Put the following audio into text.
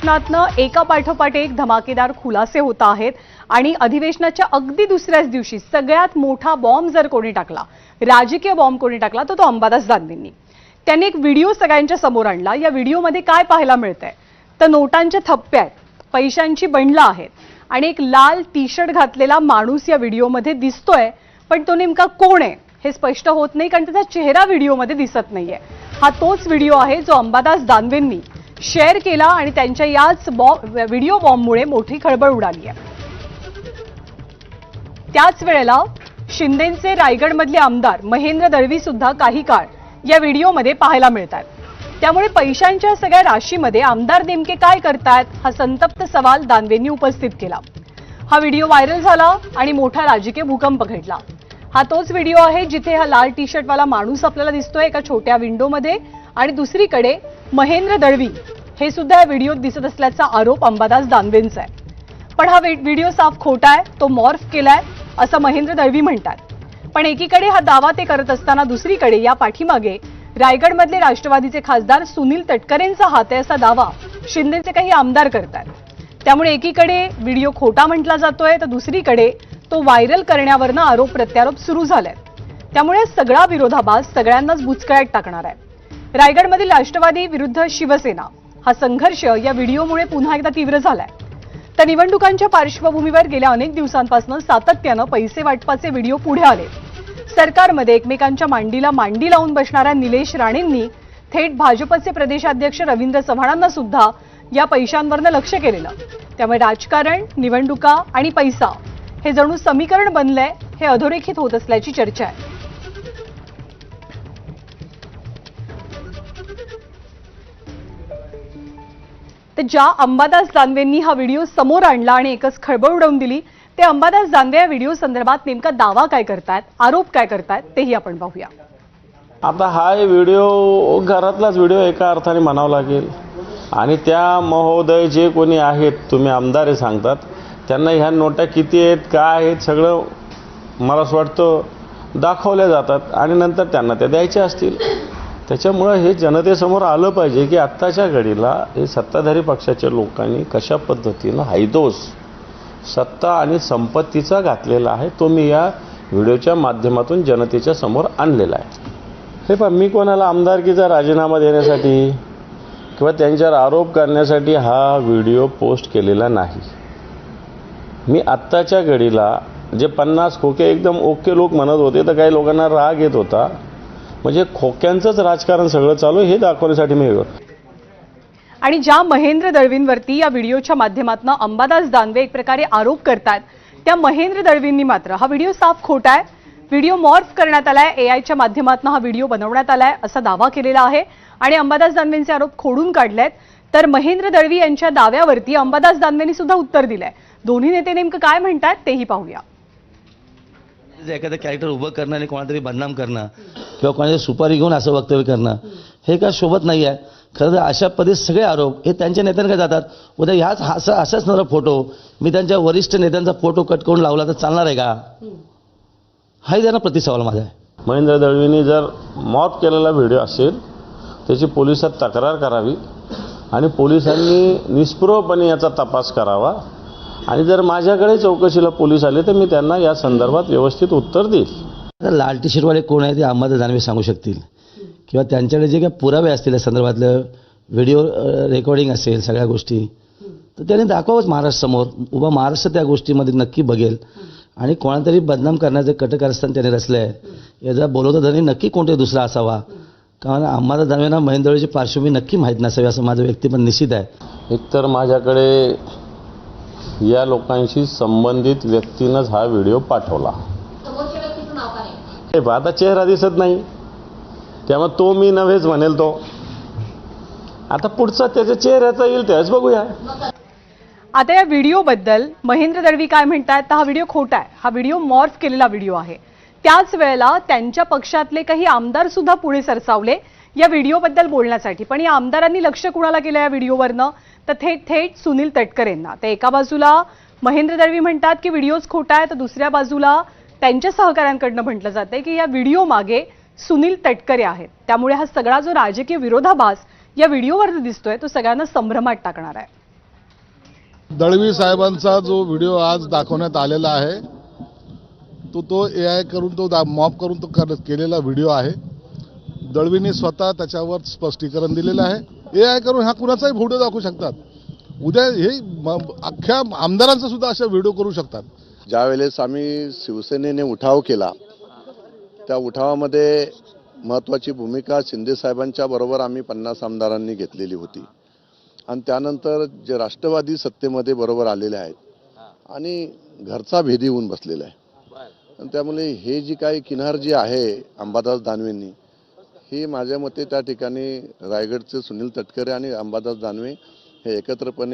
अधिवेशनातनं एका पाठोपाठ एक धमाकेदार खुलासे होत आहेत आणि अधिवेशनाच्या अगदी दुसऱ्याच दिवशी सगळ्यात मोठा बॉम्ब जर कोणी टाकला, राजकीय बॉम्ब कोणी टाकला तो अंबादास दानवेंनी. त्यांनी एक व्हिडिओ सगळ्यांच्या समोर आणला. या व्हिडिओमध्ये काय पाहायला मिळतंय तर नोटांच्या थप्प्या आहेत, पैशांची बंडलं आहेत आणि एक लाल टी शर्ट घातलेला माणूस या व्हिडिओमध्ये दिसतोय, पण तो नेमका कोण आहे हे स्पष्ट होत नाही कारण त्याचा चेहरा व्हिडिओमध्ये दिसत नाहीये. हा तोच व्हिडिओ आहे जो अंबादास दानवेंनी शेअर केला आणि त्यांच्या याच व्हिडिओ बॉम्बमुळे मोठी खळबळ उडाली आहे. त्याच वेळेला शिंदेचे रायगडमधले आमदार महेंद्र दळवी सुद्धा काही काळ या व्हिडिओमध्ये पाहायला मिळतात. त्यामुळे पैशांच्या सगळ्या राशीमध्ये आमदार नेमके काय करतायत हा संतप्त सवाल दानवेंनी उपस्थित केला. हा व्हिडिओ व्हायरल झाला आणि मोठा राजकीय भूकंप घडला. हा तोच व्हिडिओ आहे जिथे हा लाल टी शर्टवाला माणूस आपल्याला दिसतोय एका छोट्या विंडोमध्ये आणि दुसरीकडे महेंद्र दळवी हे सुद्धा या व्हिडिओत दिसत असल्याचा आरोप अंबादास दानवेंचा आहे. पण हा व्हिडिओ साफ खोटा आहे, तो मॉर्फ केलाय असं महेंद्र दळवी म्हणतात. पण एकीकडे हा दावा ते करत असताना दुसरीकडे या पाठीमागे रायगडमधले राष्ट्रवादीचे खासदार सुनील तटकरेंचा हात आहे असा दावा शिंदेचे काही आमदार करतात. त्यामुळे एकीकडे व्हिडिओ खोटा म्हटला जातोय तर दुसरीकडे तो व्हायरल करण्यावरनं आरोप प्रत्यारोप सुरू झालाय. त्यामुळे सगळा विरोधाभास सगळ्यांनाच बुचकळ्यात टाकणार आहे. रायगडमधील राष्ट्रवादी विरुद्ध शिवसेना हा संघर्ष या व्हिडिओमुळे पुन्हा एकदा तीव्र झालाय. तर निवडणुकांच्या पार्श्वभूमीवर गेल्या अनेक दिवसांपासून सातत्यानं पैसे वाटपाचे व्हिडिओ पुढे आले. सरकारमध्ये एकमेकांच्या मांडीला मांडी लावून बसणाऱ्या निलेश राणेंनी थेट भाजपचे प्रदेशाध्यक्ष रवींद्र चव्हाणांना सुद्धा या पैशांवरनं लक्ष केलेलं. त्यामुळे राजकारण, निवडणुका आणि पैसा हे जणू समीकरण बनलंय, हे अधोरेखित होत असल्याची चर्चा आहे. तर ज्या अंबादास दानवेंनी हा व्हिडिओ समोर आणला आणि एकच खळबळ उडवून दिली, ते अंबादास दानवे या व्हिडिओ संदर्भात नेमका दावा काय करतायत, आरोप काय करतायत तेही आपण पाहूया. आता हा व्हिडिओ घरातलाच व्हिडिओ एका अर्थाने म्हणावं लागेल आणि त्या महोदय जे कोणी आहेत, तुम्ही आमदार सांगतात, त्यांना ह्या नोटा किती आहेत, काय आहेत, सगळं मला असं वाटतं दाखवल्या जातात आणि नंतर त्यांना त्या द्यायच्या असतील. त्याच्यामुळं हे जनतेसमोर आलं पाहिजे की आत्ताच्या घडीला हे सत्ताधारी पक्षाच्या लोकांनी कशा पद्धतीनं हैदोस सत्ता आणि संपत्तीचा घातलेला आहे, तो मी या व्हिडिओच्या माध्यमातून जनतेच्या समोर आणलेला आहे. हे पण मी कोणाला आमदारकीचा राजीनामा देण्यासाठी किंवा त्यांच्यावर आरोप करण्यासाठी हा व्हिडिओ पोस्ट केलेला नाही. मी आत्ताच्या घडीला जे 50 खोके एकदम ओके लोक म्हणत होते तर काही लोकांना राग येत होता, म्हणजे खोक्यांचंच राजकारण सगळं चालू हे दाखवण्यासाठी मी आणि ज्या महेंद्र दळवींवरती या व्हिडिओच्या माध्यमातून अंबादास दानवे एक प्रकारे आरोप करतात, त्या महेंद्र दळवींनी मात्र हा व्हिडिओ साफ खोटा आहे, व्हिडिओ मॉर्फ करण्यात आलाय, एआयच्या माध्यमातून हा व्हिडिओ बनवण्यात आलाय असा दावा केलेला आहे आणि अंबादास दानवेंचे आरोप खोडून काढलेत. तर महेंद्र दळवी यांच्या दाव्यावरती अंबादास दानवेंनी सुद्धा उत्तर दिलंय. दोन्ही नेते नेमकं काय म्हणतात तेही पाहूया. एखादं कॅरेक्टर उभं करणं आणि कोणातरी बदनाम करणं किंवा कोणाची सुपारी घेऊन असं वक्तव्य करणं हे काय शोभत नाही आहे. खरं तर अशा पद्धतीत सगळे आरोप हे त्यांच्या नेत्यांकडे जातात. उद्या ह्याच असाच नव्हता फोटो मी त्यांच्या वरिष्ठ नेत्यांचा फोटो कट करून लावला तर चालणार आहे का, हाही त्यांना प्रतिसवाल माझा आहे. महेंद्र दळवींनी जर मॉर्फ केलेला व्हिडिओ असेल त्याची पोलिसात तक्रार करावी आणि पोलिसांनी निष्पृहपणे याचा तपास करावा आणि जर माझ्याकडे चौकशीला पोलीस आले तर मी त्यांना या संदर्भात व्यवस्थित उत्तर देईल. लाल टी शर्टवाले कोण आहे ते अंबादास दानवे सांगू शकतील किंवा त्यांच्याकडे जे काही पुरावे असतील या संदर्भातलं व्हिडिओ रेकॉर्डिंग असेल सगळ्या गोष्टी तर त्यांनी दाखवावंच महाराष्ट्रासमोर. उभा महाराष्ट्र त्या गोष्टीमध्ये नक्की बघेल आणि कोणातरी बदनाम करण्याचं कटकारस्थान त्याने रचलं आहे याचा बोलवता धनी नक्की कोणतरी दुसरा असावा. कारण अंबादास दानवेंना महेंद्र दळवीची पार्श्वभूमी नक्की माहीत नसावी असं माझं व्यक्तिमत निश्चित आहे. एकतर माझ्याकडे या लोकांशी संबंधित व्यक्तीनंच हा व्हिडिओ पाठवला. आता चेहरा दिसत नाही त्यामुळे तो मी नव्हेच म्हणेल. तो आता पुढचा त्याच्या चेहऱ्याचा येईल त्याच बघूया. आता या व्हिडिओबद्दल महेंद्र दळवी काय म्हणतात तर हा व्हिडिओ खोटा आहे, हा व्हिडिओ मॉर्फ केलेला व्हिडिओ आहे. त्याच वेळेला त्यांच्या पक्षातले काही आमदार सुद्धा पुढे सरसावले या व्हिडिओबद्दल बोलण्यासाठी. पण या आमदारांनी लक्ष कुणाला केलं या व्हिडिओवरनं तर थेट सुनील तटकरेंना. तर एका बाजूला महेंद्र दळवी म्हणतात की व्हिडिओच खोटा आहे तर दुसऱ्या बाजूला त्यांच्या सहकाऱ्यांकडनं म्हटलं जातंय की या व्हिडिओ मागे सुनील तटकरे आहेत. त्यामुळे हा सगळा जो राजकीय विरोधाभास या व्हिडिओवर दिसतोय तो सगळ्यांना संभ्रमात टाकणार आहे. दळवी साहेबांचा जो व्हिडिओ आज दाखवण्यात आलेला आहे तो AI करून मॉप करून केलेला व्हिडिओ आहे. दळवींनी स्वतः त्याच्यावर स्पष्टीकरण दिलेलं आहे. AI करून हा कुणाचाही व्हिडिओ दाखवू शकतात. उद्या हे अख्ख्या आमदारांचा सुद्धा अशा व्हिडिओ करू शकतात. ज्यावेळेस आम्ही शिवसेनेने उठाव केला त्या उठावामध्ये महत्त्वाची भूमिका शिंदे साहेबांच्या बरोबर आम्ही 50 आमदारांनी घेतलेली होती आणि त्यानंतर जे राष्ट्रवादी सत्तेमध्ये बरोबर आलेले आहेत आणि घरचा भेदी होऊन बसलेला आहे. आणि त्यामुळे हे जी काही किनार जी आहे अंबादास दानवेंनी ही माझ्या मते त्या ठिकाणी रायगडचे सुनील तटकरे आणि अंबादास दानवे हे एकत्रपणे